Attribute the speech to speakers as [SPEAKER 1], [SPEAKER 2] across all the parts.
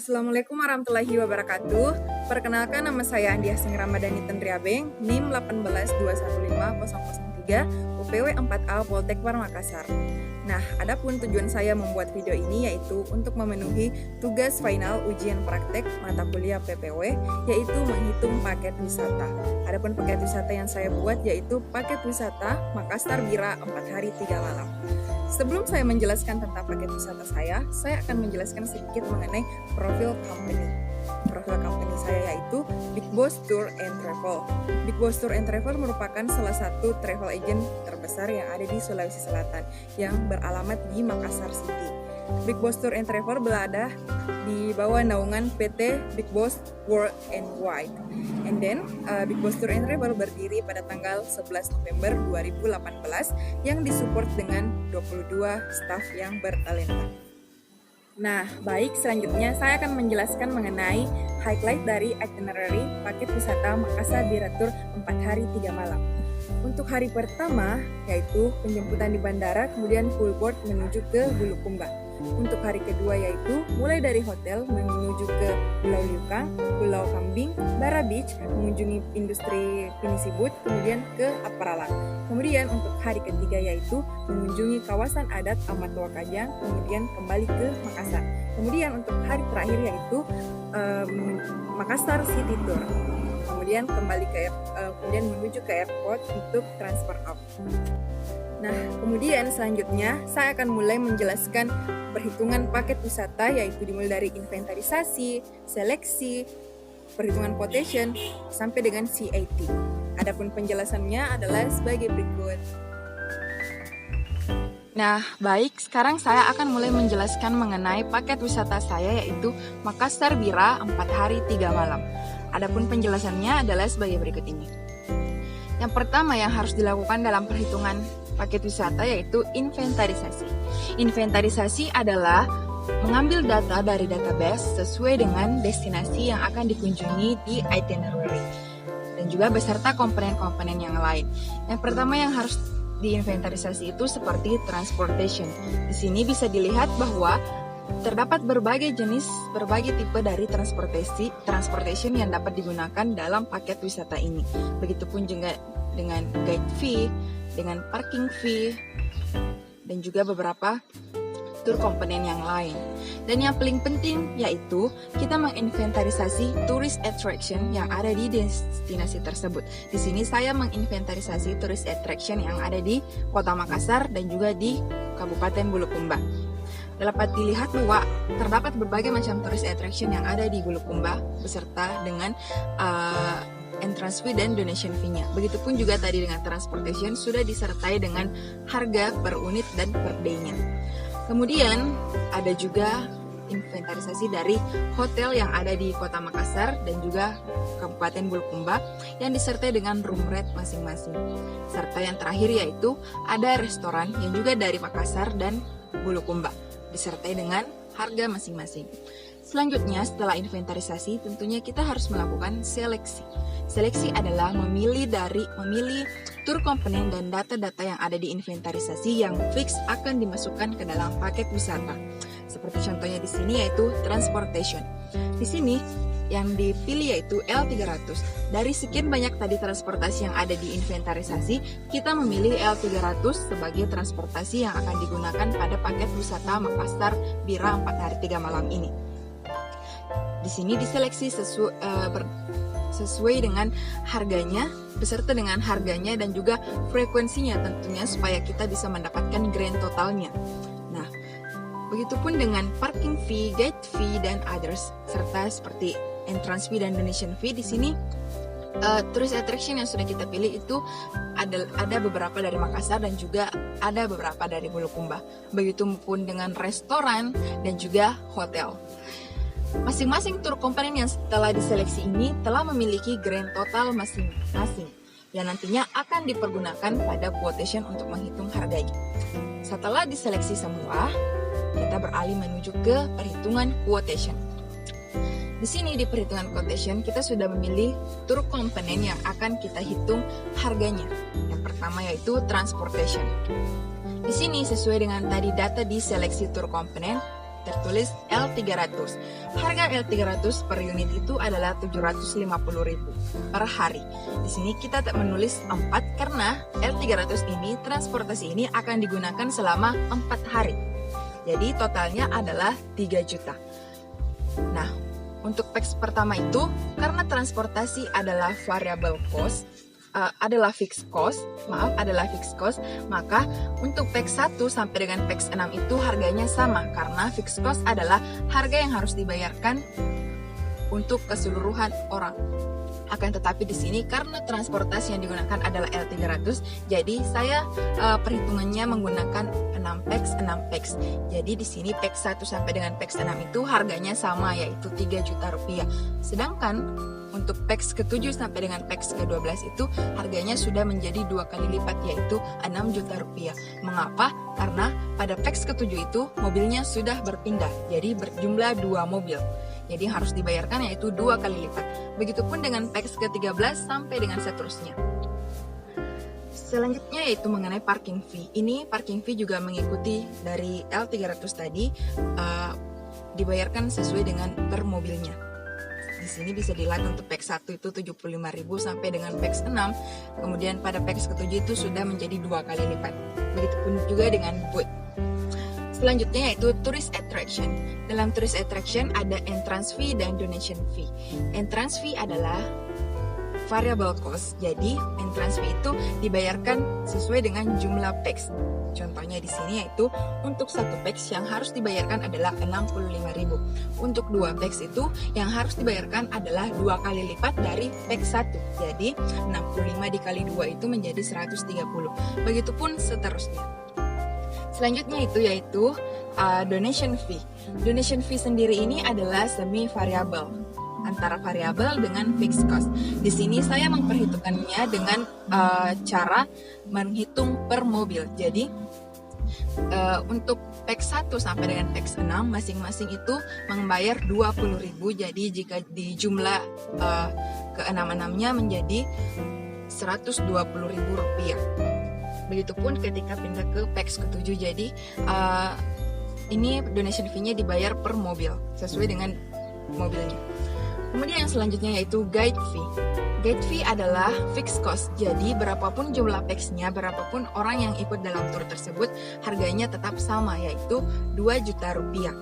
[SPEAKER 1] Assalamualaikum warahmatullahi wabarakatuh. Perkenalkan, nama saya Andiah Sing Ramadhani Tendriabeng, NIM 182150003, UPW 4A Poltek Par Makassar. Nah, adapun tujuan saya membuat video ini yaitu untuk memenuhi tugas final ujian praktek mata kuliah PPW, yaitu menghitung paket wisata. Adapun paket wisata yang saya buat yaitu paket wisata Makassar Bira 4 hari 3 malam. Sebelum saya menjelaskan tentang paket wisata saya akan menjelaskan sedikit mengenai profil company. Profil company saya yaitu Big Boss Tour and Travel. Big Boss Tour and Travel merupakan salah satu travel agent terbesar yang ada di Sulawesi Selatan yang beralamat di Makassar City. Big Boss Tour and Travel berada di bawah naungan PT Big Boss World and Wide. And then Big Boss Tour and Travel berdiri pada tanggal 11 November 2018 yang disupport dengan 22 staf yang bertalenta. Nah, baik, selanjutnya saya akan menjelaskan mengenai highlight dari itinerary paket wisata Makassar Bira Tour 4 hari 3 malam. Untuk hari pertama, yaitu penjemputan di bandara, kemudian full board menuju ke Bulukumba. Untuk hari kedua yaitu mulai dari hotel menuju ke Pulau Liukang, Pulau Kambing, Bara Beach, mengunjungi industri pinisi boot, kemudian ke Aparalang. Kemudian untuk hari ketiga yaitu mengunjungi kawasan adat Amatua Kajang, kemudian kembali ke Makassar. Kemudian untuk hari terakhir yaitu Makassar City Tour. Kemudian kemudian menuju ke airport untuk transfer out. Nah, kemudian selanjutnya saya akan mulai menjelaskan perhitungan paket wisata, yaitu dimulai dari inventarisasi, seleksi, perhitungan quotation, sampai dengan CAT. Adapun penjelasannya adalah sebagai berikut. Nah, baik, sekarang saya akan mulai menjelaskan mengenai paket wisata saya, yaitu Makassar Bira 4 hari 3 malam. Adapun penjelasannya adalah sebagai berikut ini. Yang pertama yang harus dilakukan dalam perhitungan paket wisata yaitu inventarisasi. Inventarisasi adalah mengambil data dari database sesuai dengan destinasi yang akan dikunjungi di itinerary dan juga beserta komponen-komponen yang lain. Yang pertama yang harus diinventarisasi itu seperti transportation. Di sini bisa dilihat bahwa terdapat berbagai jenis, berbagai tipe dari transportation yang dapat digunakan dalam paket wisata ini. Begitupun juga dengan guide fee, dengan parking fee, dan juga beberapa tour komponen yang lain. Dan yang paling penting yaitu kita menginventarisasi tourist attraction yang ada di destinasi tersebut. Di sini saya menginventarisasi tourist attraction yang ada di Kota Makassar dan juga di Kabupaten Bulukumba. Dapat dilihat bahwa terdapat berbagai macam tourist attraction yang ada di Bulukumba beserta dengan entrance fee dan donation fee-nya. Begitupun juga tadi dengan transportation sudah disertai dengan harga per unit dan per day-nya. Kemudian ada juga inventarisasi dari hotel yang ada di Kota Makassar dan juga Kabupaten Bulukumba yang disertai dengan room rate masing-masing. Serta yang terakhir yaitu ada restoran yang juga dari Makassar dan Bulukumba disertai dengan harga masing-masing. Selanjutnya setelah inventarisasi tentunya kita harus melakukan seleksi. Seleksi adalah memilih tour komponen dan data-data yang ada di inventarisasi yang fix akan dimasukkan ke dalam paket wisata. Seperti contohnya di sini yaitu transportation. Di sini yang dipilih yaitu L300. Dari sekian banyak tadi transportasi yang ada di inventarisasi, kita memilih L300 sebagai transportasi yang akan digunakan pada paket wisata Makassar Bira 4 hari 3 malam ini. Di sini diseleksi sesuai dengan harganya, beserta dengan harganya dan juga frekuensinya tentunya supaya kita bisa mendapatkan grand totalnya. Nah, begitupun dengan parking fee, guide fee, dan others, serta seperti entrance fee dan donation fee. Di sini tourist attraction yang sudah kita pilih itu ada beberapa dari Makassar dan juga ada beberapa dari Bulukumba. Begitupun dengan restoran dan juga hotel. Masing-masing tour komponen yang telah diseleksi ini telah memiliki grand total masing-masing yang nantinya akan dipergunakan pada quotation untuk menghitung harganya. Setelah diseleksi semua, kita beralih menuju ke perhitungan quotation. Di sini di perhitungan quotation kita sudah memilih tour komponen yang akan kita hitung harganya. Yang pertama yaitu transportation. Di sini sesuai dengan tadi data di seleksi tour komponen, tertulis L300. Harga L300 per unit itu adalah 750.000 per hari. Di sini kita tak menulis 4 karena L300 ini, transportasi ini akan digunakan selama 4 hari. Jadi totalnya adalah 3 juta. Nah, untuk PEX pertama itu, karena transportasi adalah variable cost, adalah fixed cost, maka untuk PEX 1 sampai dengan PEX 6 itu harganya sama, karena fixed cost adalah harga yang harus dibayarkan untuk keseluruhan orang. Akan tetapi di sini karena transportasi yang digunakan adalah L300, jadi saya perhitungannya menggunakan 6 PEX. Jadi di sini PEX 1 sampai dengan PEX 6 itu harganya sama, yaitu 3 juta rupiah. Sedangkan untuk PEX ke-7 sampai dengan PEX ke-12 itu harganya sudah menjadi 2 kali lipat, yaitu 6 juta rupiah. Mengapa? Karena pada PEX ke-7 itu mobilnya sudah berpindah, jadi berjumlah 2 mobil. Jadi harus dibayarkan yaitu 2 kali lipat. Begitupun dengan PEX ke-13 sampai dengan seterusnya. Selanjutnya yaitu mengenai parking fee. Ini parking fee juga mengikuti dari L300 tadi, dibayarkan sesuai dengan per mobilnya. Di sini bisa dilihat untuk PEX 1 itu 75.000 sampai dengan PEX 6. Kemudian pada PEX ke-7 itu sudah menjadi 2 kali lipat. Begitupun juga dengan booth. Selanjutnya yaitu tourist attraction. Dalam tourist attraction ada entrance fee dan donation fee. Entrance fee adalah variable cost. Jadi entrance fee itu dibayarkan sesuai dengan jumlah PEX. Contohnya di sini yaitu untuk 1 PEX yang harus dibayarkan adalah 65.000. Untuk 2 PEX itu yang harus dibayarkan adalah 2 kali lipat dari PEX 1. Jadi 65 dikali 2 itu menjadi 130. Begitupun seterusnya. Selanjutnya yaitu donation fee. Donation fee sendiri ini adalah semi variabel antara variabel dengan fixed cost. Di sini saya memperhitungkannya dengan cara menghitung per mobil. Jadi untuk PEX 1 sampai dengan PEX 6 masing-masing itu membayar 20.000. Jadi jika dijumlah ke-6-6-nya menjadi 120.000 rupiah. Begitupun ketika pindah ke PEX ke-7, jadi ini donation fee-nya dibayar per mobil sesuai dengan mobilnya. Kemudian yang selanjutnya yaitu guide fee. Guide fee adalah fixed cost, jadi berapapun jumlah PEX-nya, berapapun orang yang ikut dalam tour tersebut, harganya tetap sama, yaitu 2 juta rupiah.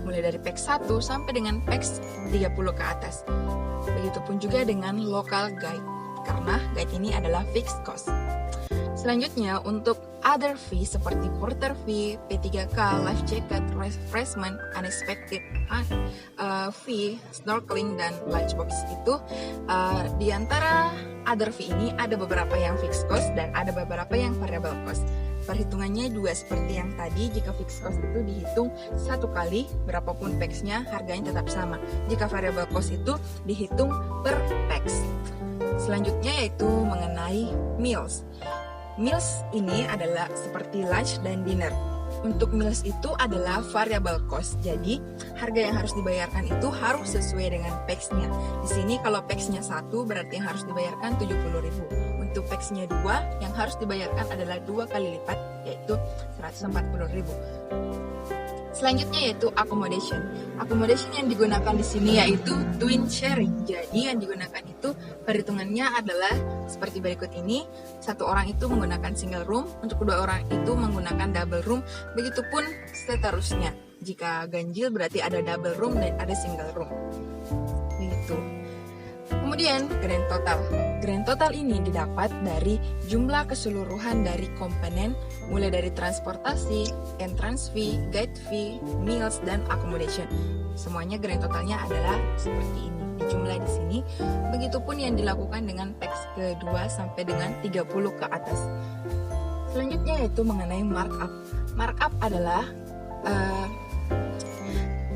[SPEAKER 1] Mulai dari PEX 1 sampai dengan PEX 30 ke atas. Begitupun juga dengan local guide, karena guide ini adalah fixed cost. Selanjutnya untuk other fee seperti porter fee, P3K, life jacket, refreshment, unexpected fee, snorkeling, dan lunchbox itu di antara other fee ini ada beberapa yang fixed cost dan ada beberapa yang variable cost. Perhitungannya juga seperti yang tadi, jika fixed cost itu dihitung 1 kali, berapapun PEX-nya harganya tetap sama. Jika variable cost itu dihitung per PEX. Selanjutnya yaitu mengenai meals. Meals ini adalah seperti lunch dan dinner. Untuk meals itu adalah variable cost. Jadi, harga yang harus dibayarkan itu harus sesuai dengan PEX-nya. Di sini kalau PEX-nya 1 berarti yang harus dibayarkan 70.000. Untuk PEX-nya 2 yang harus dibayarkan adalah 2 kali lipat, yaitu 140.000. Selanjutnya yaitu accommodation. Accommodation yang digunakan di sini yaitu twin sharing. Jadi yang digunakan itu perhitungannya adalah seperti berikut ini. 1 orang itu menggunakan single room, untuk 2 orang itu menggunakan double room, begitupun seterusnya. Jika ganjil berarti ada double room dan ada single room. Begitu. Kemudian grand total. Grand total ini didapat dari jumlah keseluruhan dari komponen mulai dari transportasi, entrance fee, guide fee, meals, dan accommodation. Semuanya grand totalnya adalah seperti ini. Dijumlah di sini. Begitupun yang dilakukan dengan PEX ke-2 sampai dengan 30 ke atas. Selanjutnya yaitu mengenai markup. Markup adalah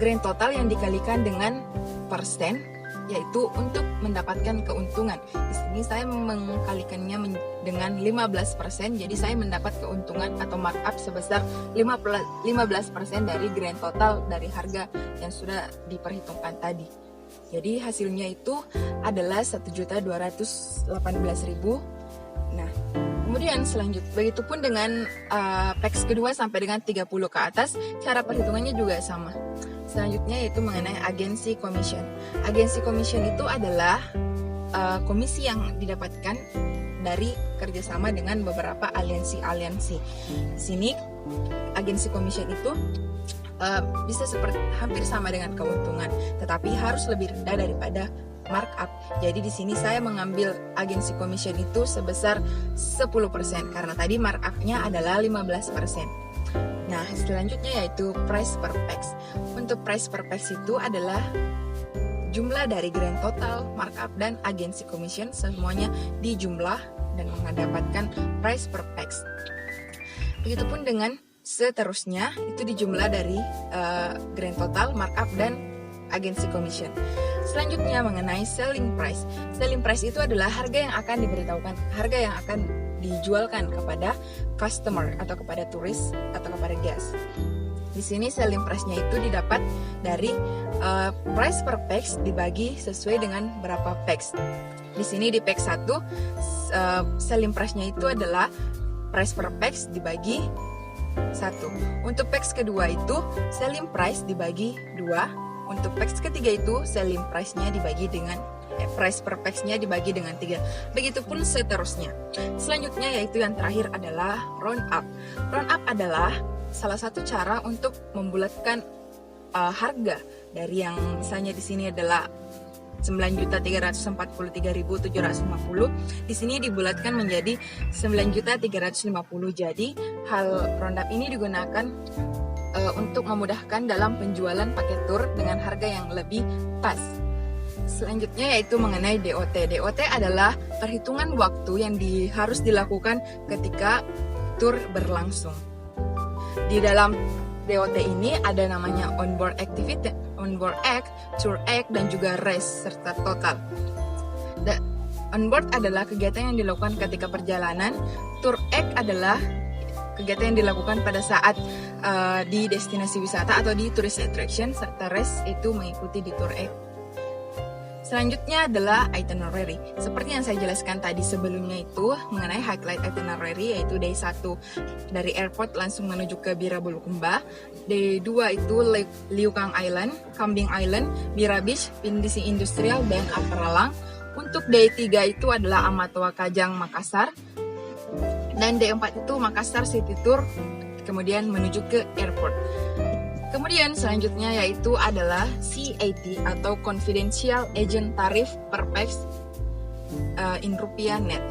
[SPEAKER 1] grand total yang dikalikan dengan persen, yaitu untuk mendapatkan keuntungan. Di sini saya mengkalikannya dengan 15%, jadi saya mendapat keuntungan atau markup sebesar 15% dari grand total dari harga yang sudah diperhitungkan tadi. Jadi hasilnya itu adalah 1.218.000. Nah, Kemudian selanjutnya, begitupun dengan PAX kedua sampai dengan 30 ke atas, cara perhitungannya juga sama. Selanjutnya yaitu mengenai agency commission. Agency commission itu adalah komisi yang didapatkan dari kerjasama dengan beberapa aliansi-aliansi. Di sini agency commission itu bisa hampir sama dengan keuntungan, tetapi harus lebih rendah daripada markup. Jadi di sini saya mengambil agency commission itu sebesar 10% karena tadi markupnya adalah 15%. Nah, selanjutnya yaitu price per pax. Untuk price per pax itu adalah jumlah dari grand total, markup, dan agency commission semuanya dijumlah dan mendapatkan price per pax. Begitupun dengan seterusnya itu dijumlah dari grand total, markup, dan agency commission. Selanjutnya mengenai selling price. Selling price itu adalah harga yang akan diberitahukan, harga yang akan dijualkan kepada customer atau kepada turis atau kepada guest. Di sini selling price-nya itu didapat dari price per pax dibagi sesuai dengan berapa pax. Di sini di pax 1 selling price-nya itu adalah price per pax dibagi 1. Untuk pax kedua itu selling price dibagi 2. Untuk pax ketiga itu selling price-nya dibagi dengan price per pax-nya dibagi dengan 3. Begitupun seterusnya. Selanjutnya yaitu yang terakhir adalah round up. Round up adalah salah satu cara untuk membulatkan harga dari yang misalnya di sini adalah 9.343.750, di sini dibulatkan menjadi 9.350. Jadi hal round up ini digunakan untuk memudahkan dalam penjualan paket tour dengan harga yang lebih pas. Selanjutnya yaitu mengenai DOT. DOT adalah perhitungan waktu yang harus dilakukan ketika tour berlangsung. Di dalam DOT ini ada namanya onboard activity, onboard act, tour act, dan juga race serta total. Onboard adalah kegiatan yang dilakukan ketika perjalanan. Tour act adalah kegiatan yang dilakukan pada saat di destinasi wisata atau di tourist attraction, serta race itu mengikuti di tour act. Selanjutnya adalah itinerary. Seperti yang saya jelaskan tadi sebelumnya itu mengenai highlight itinerary, yaitu day 1 dari airport langsung menuju ke Bira Bulukumba. Day 2 itu Liukang Island, Kambing Island, Bira Beach, Pindisi Industrial, dan Aparalang. Untuk day 3 itu adalah Amatoa Kajang Makassar. Dan day 4 itu Makassar City Tour, kemudian menuju ke airport. Kemudian selanjutnya yaitu adalah CAT atau Confidential Agent Tarif per Pax in rupiah net.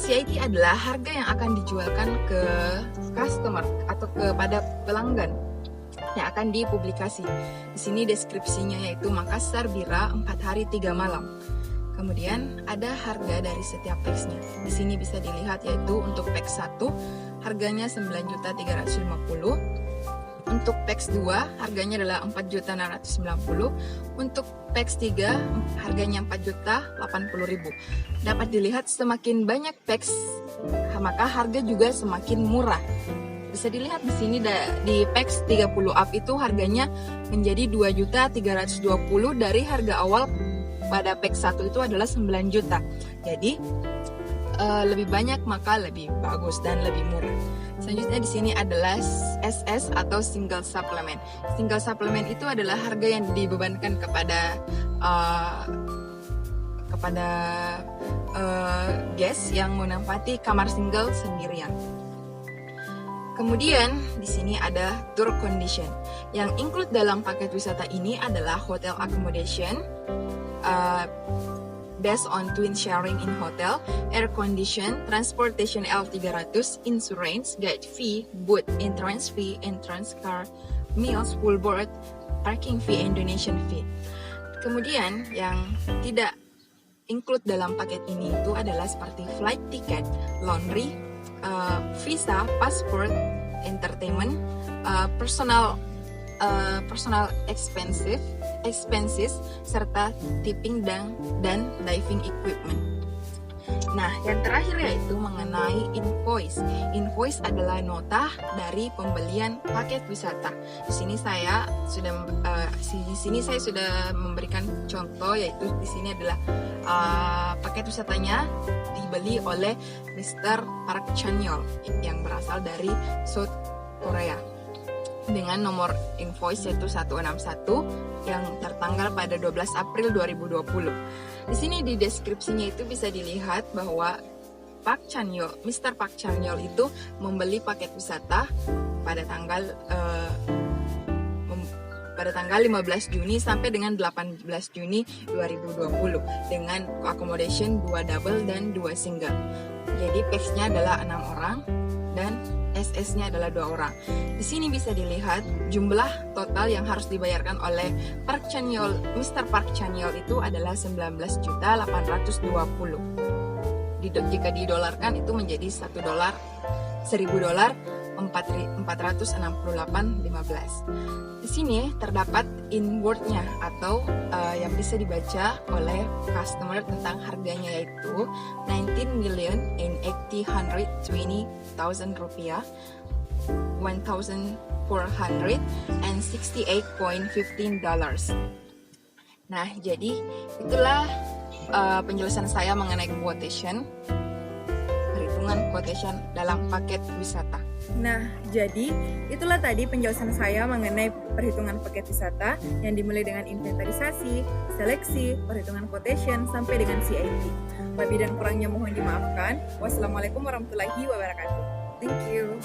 [SPEAKER 1] CAT adalah harga yang akan dijualkan ke customer atau kepada pelanggan yang akan dipublikasi. Di sini deskripsinya yaitu Makassar Bira 4 hari 3 malam. Kemudian ada harga dari setiap pax-nya. Di sini bisa dilihat yaitu untuk pax 1 harganya 9.350. Untuk PAX 2 harganya adalah 4.690. Untuk PAX 3 harganya 4.080.000. Dapat dilihat semakin banyak PAX maka harga juga semakin murah. Bisa dilihat di sini di PAX 30 up itu harganya menjadi 2.320.000 dari harga awal pada PAX 1 itu adalah 9 juta. Jadi lebih banyak maka lebih bagus dan lebih murah. Selanjutnya di sini adalah SS atau single supplement. Single supplement itu adalah harga yang dibebankan kepada guest yang menempati kamar single sendirian. Kemudian di sini ada tour condition. Yang include dalam paket wisata ini adalah hotel accommodation, based on twin sharing in hotel, air condition, transportation L300, insurance, guide fee, boat entrance car, meals, full board, parking fee, and donation fee. Kemudian yang tidak include dalam paket ini itu adalah seperti flight ticket, laundry, visa, passport, entertainment, personal expenses serta tipping dan diving equipment. Nah, yang terakhir yaitu mengenai invoice. Invoice adalah nota dari pembelian paket wisata. Di sini saya sudah memberikan contoh, yaitu di sini adalah paket wisatanya dibeli oleh Mr. Park Chan-yeol yang berasal dari South Korea dengan nomor invoice yaitu 161 yang tertanggal pada 12 April 2020. Di sini di deskripsinya itu bisa dilihat bahwa Mr. Park Chan-yeol itu membeli paket wisata pada tanggal 15 Juni sampai dengan 18 Juni 2020 dengan accommodation 2 double dan 2 single. Jadi pax-nya adalah 6 orang dan SS-nya adalah 2 orang. Di sini bisa dilihat jumlah total yang harus dibayarkan oleh Mr. Park Chan-yeol itu adalah 19.820. Jika didolarkan itu menjadi $1.000 468.15. Di sini terdapat inward-nya atau yang bisa dibaca oleh customer tentang harganya, yaitu 19,820,000 rupiah, 1,468.15 dollars. Nah, jadi itulah penjelasan saya mengenai perhitungan quotation dalam paket wisata.
[SPEAKER 2] Nah, jadi itulah tadi penjelasan saya mengenai perhitungan paket wisata yang dimulai dengan inventarisasi, seleksi, perhitungan quotation, sampai dengan CIT. Lebih dan kurangnya mohon dimaafkan. Wassalamualaikum warahmatullahi wabarakatuh. Thank you.